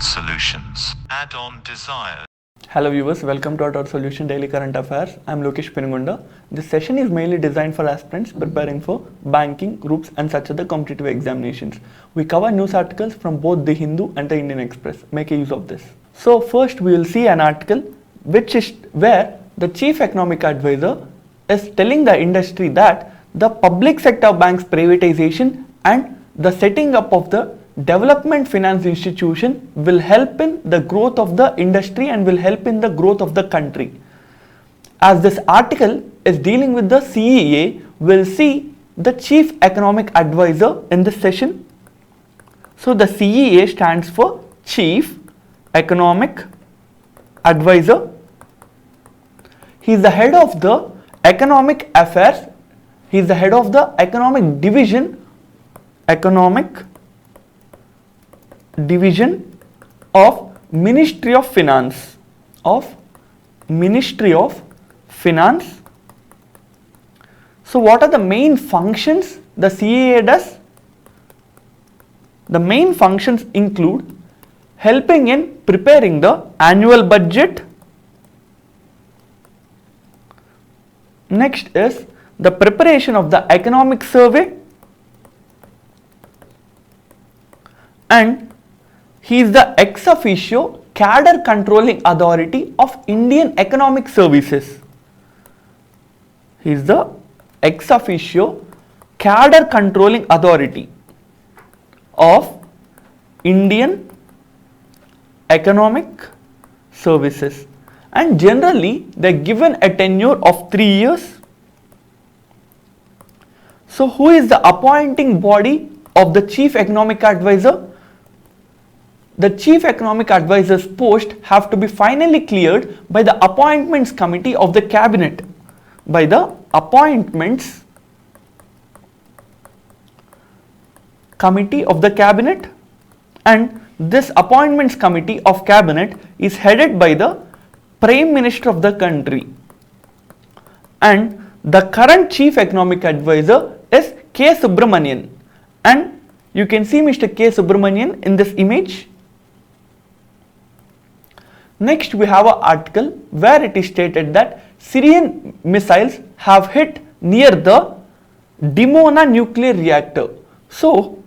Dot Solutions. Add-on desired. Hello viewers, welcome to our Solution Daily Current Affairs. I am Lokesh Penigunda. This session is mainly designed for aspirants preparing for banking, groups and such other competitive examinations. We cover news articles from both the Hindu and the Indian Express. Make a use of this. So first we will see an article which is where the chief economic advisor is telling the industry that the public sector banks privatization and the setting up of the development finance institution will help in the growth of the industry and will help in the growth of the country. As this article is dealing with the CEA, we'll see the chief economic advisor in this session. So the CEA stands for Chief Economic Advisor. He is the head of the economic affairs. He is the head of the economic division of Ministry of Finance So what are the main functions the CEA does? The main functions include helping in preparing the annual budget. Next is the preparation of the economic survey, and he is the ex officio cadre controlling authority of Indian Economic Services. He is the ex officio cadre controlling authority of Indian Economic Services, and generally they are given a tenure of 3 years. So who is the appointing body of the chief economic advisor? The chief economic advisor's post have to be finally cleared by the appointments committee of the cabinet. By the appointments committee of the cabinet, and this appointments committee of cabinet is headed by the prime minister of the country, and the current chief economic advisor is K. Subramanian, and you can see Mr. K. Subramanian in this image. Next we have an article where it is stated that Syrian missiles have hit near the Dimona nuclear reactor. So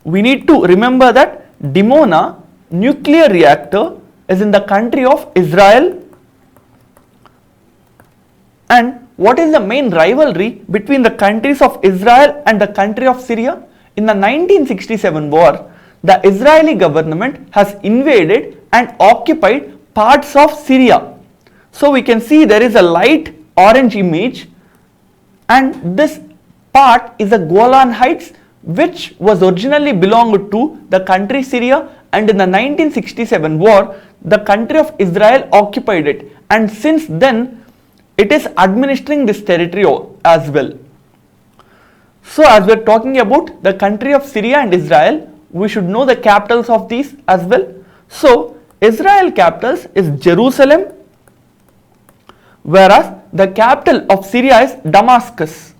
we need to remember that Dimona nuclear reactor is in the country of Israel. And what is the main rivalry between the countries of Israel and the country of Syria? In the 1967 war, the Israeli government has invaded and occupied parts of Syria. So we can see there is a light orange image, and this part is the Golan Heights, which was originally belonged to the country Syria, and in the 1967 war the country of Israel occupied it, and since then it is administering this territory as well. So as we are talking about the country of Syria and Israel, we should know the capitals of these as well. So Israel capitals is Jerusalem, whereas the capital of Syria is Damascus.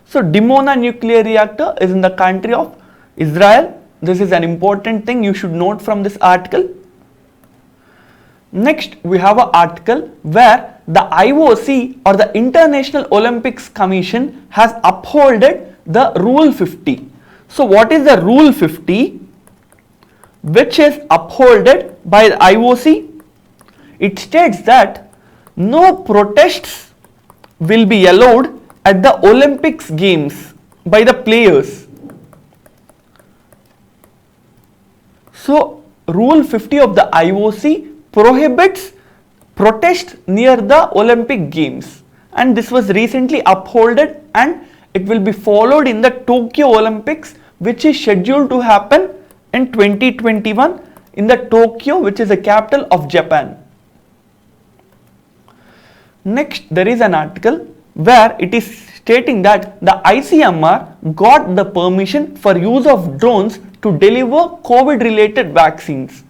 So Dimona nuclear reactor is in the country of Israel. This is an important thing you should note from this article. Next we have an article where the IOC or the International Olympics Commission has upholded the Rule 50. So what is the Rule 50 which is upholded by the IOC? It states that no protests will be allowed at the Olympics Games by the players. So Rule 50 of the IOC prohibits protest near the Olympic Games, and this was recently upholded, and it will be followed in the Tokyo Olympics, which is scheduled to happen in 2021 in the Tokyo, which is the capital of Japan. Next there is an article where it is stating that the ICMR got the permission for use of drones to deliver COVID related vaccines.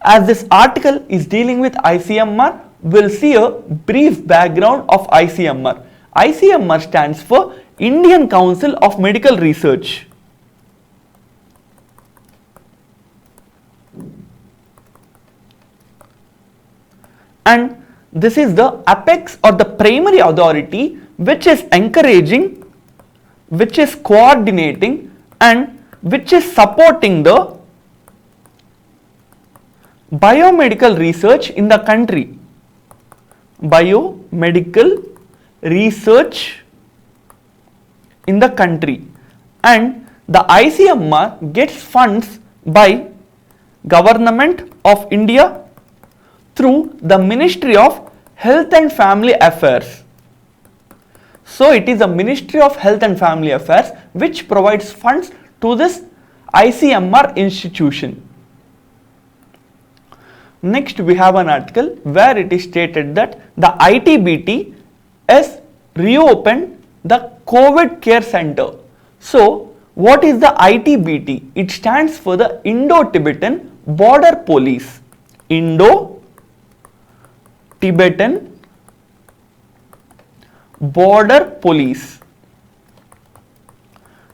As this article is dealing with ICMR, we'll see a brief background of ICMR. ICMR stands for Indian Council of Medical Research. and this is the apex or the primary authority which is encouraging, which is coordinating, and which is supporting the biomedical research in the country. Biomedical research in the country, and the ICMR gets funds by Government of India through the Ministry of Health and Family Affairs. So it is the Ministry of Health and Family Affairs which provides funds to this ICMR institution. Next we have an article where it is stated that the ITBT has reopened the COVID care center. So what is the ITBT? It stands for the Indo-Tibetan Border Police. Indo-Tibetan Border Police.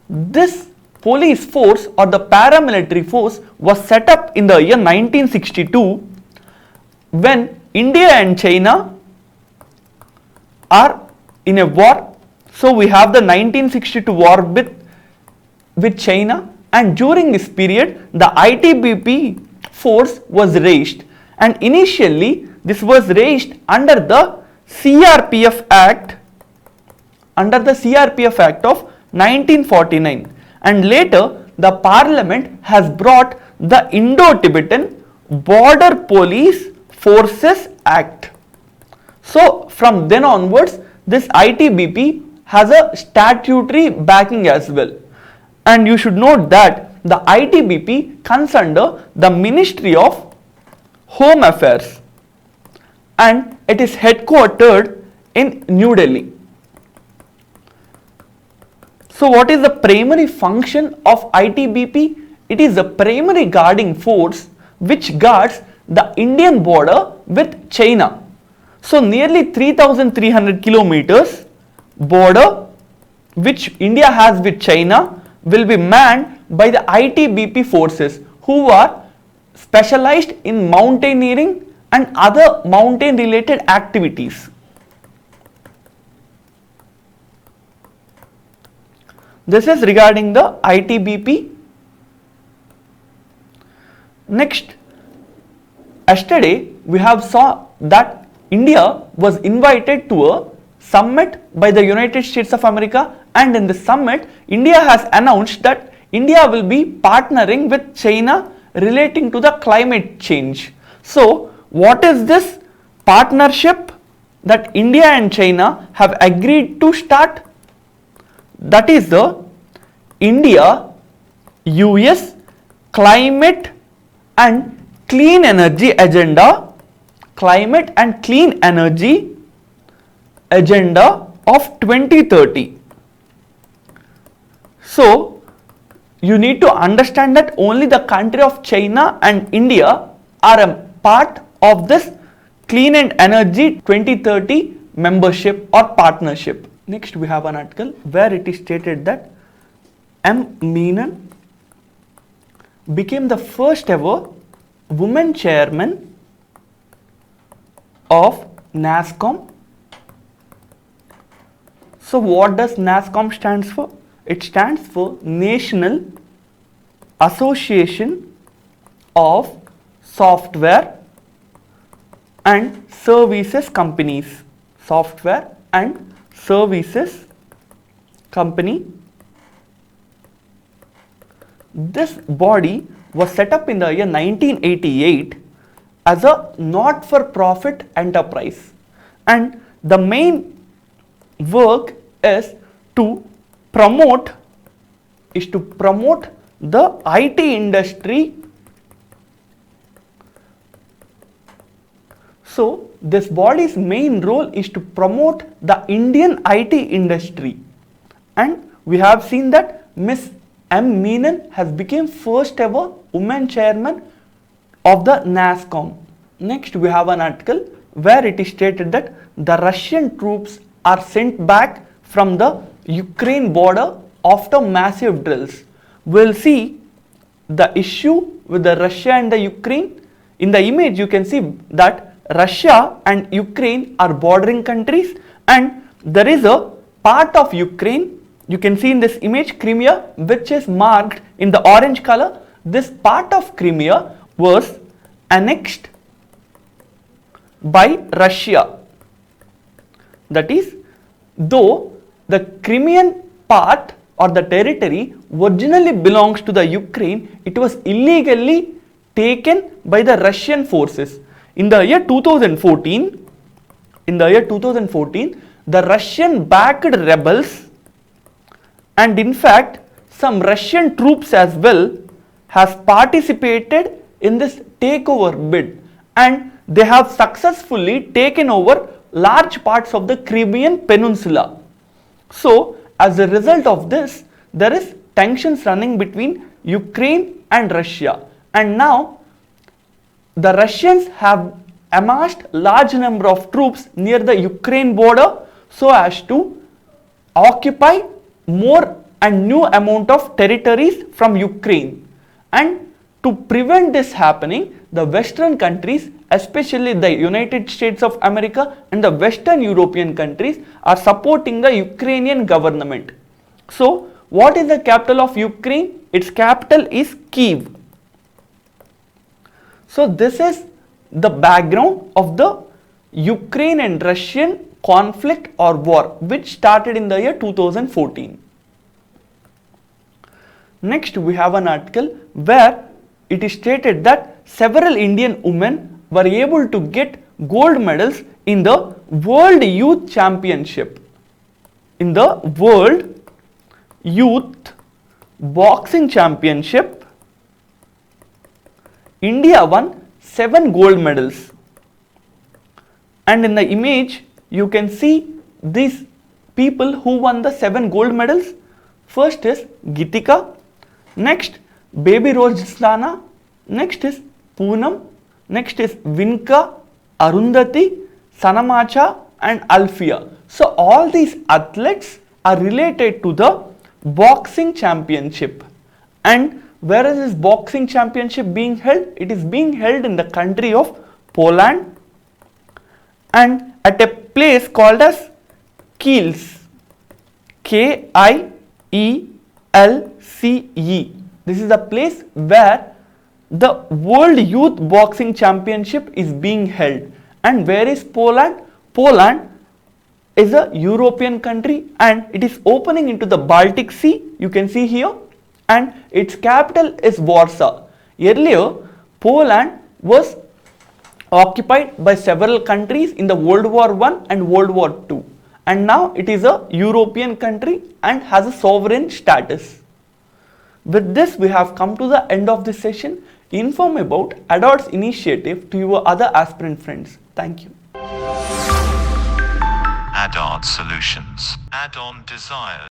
This police force or the paramilitary force was set up in the year 1962 when India and China are in a war. So we have the 1962 war with China, and during this period the ITBP force was raised, and initially this was raised under the CRPF Act of 1949, and later the Parliament has brought the Indo-Tibetan Border Police Forces Act. So from then onwards this ITBP has a statutory backing as well, and you should note that the ITBP comes under the Ministry of Home Affairs and it is headquartered in New Delhi. So what is the primary function of ITBP? It is the primary guarding force which guards the Indian border with China. So nearly 3,300 kilometers border which India has with China will be manned by the ITBP forces who are specialized in mountaineering and other mountain related activities. This is regarding the ITBP. Next, yesterday we have saw that India was invited to a summit by the United States of America, and in the summit India has announced that India will be partnering with China relating to the climate change. So what is this partnership that India and China have agreed to start? That is the India-US Climate and Clean Energy Agenda, Climate and Clean Energy Agenda of 2030. So you need to understand that only the country of China and India are a part of this Clean and Energy 2030 membership or partnership. Next we have an article where it is stated that M. Menon became the first ever woman chairman of NASSCOM. So what does NASSCOM stands for? It stands for National Association of Software and Services Companies. Software and Services Company. This body was set up in the year 1988 as a not-for-profit enterprise, and the main work is to promote the IT industry. So this body's main role is to promote the Indian IT industry, and we have seen that Miss M. Menon has become first ever woman chairman of the NASSCOM. Next we have an article where it is stated that the Russian troops are sent back from the Ukraine border after massive drills. We'll see the issue with the Russia and the Ukraine. In the image you can see that Russia and Ukraine are bordering countries, and there is a part of Ukraine, you can see in this image Crimea, which is marked in the orange color. This part of Crimea was annexed by Russia. That is, though the Crimean part or the territory originally belongs to the Ukraine, it was illegally taken by the Russian forces. In the year 2014, the Russian backed rebels, and in fact some Russian troops as well has participated in this takeover bid, and they have successfully taken over large parts of the Crimean Peninsula. So as a result of this, there is tensions running between Ukraine and Russia, and now the Russians have amassed large number of troops near the Ukraine border so as to occupy more and new amount of territories from Ukraine. And to prevent this happening, the Western countries, especially the United States of America and the Western European countries, are supporting the Ukrainian government. So what is the capital of Ukraine? Its capital is Kyiv. So this is the background of the Ukraine and Russian conflict or war, which started in the year 2014. Next, we have an article where it is stated that several Indian women were able to get gold medals in the World Youth Championship. In the World Youth Boxing Championship, India won 7 gold medals. And in the image, you can see these people who won the 7 gold medals. First is Gitika, next Baby Rojstana, next is Poonam, next is Vinka, Arundhati, Sanamacha and Alfia. So all these athletes are related to the boxing championship. And where is this boxing championship being held? It is being held in the country of Poland and at a place called as Kielce, Kielce. This is the place where the World Youth Boxing Championship is being held. And where is Poland? Poland is a European country and it is opening into the Baltic Sea, you can see here, and its capital is Warsaw. Earlier, Poland was occupied by several countries in the World War I and World War II, and now it is a European country and has a sovereign status. With this, we have come to the end of this session. Inform about ADOTS initiative to your other aspirant friends. Thank you. Add-on solutions. Add-on desires.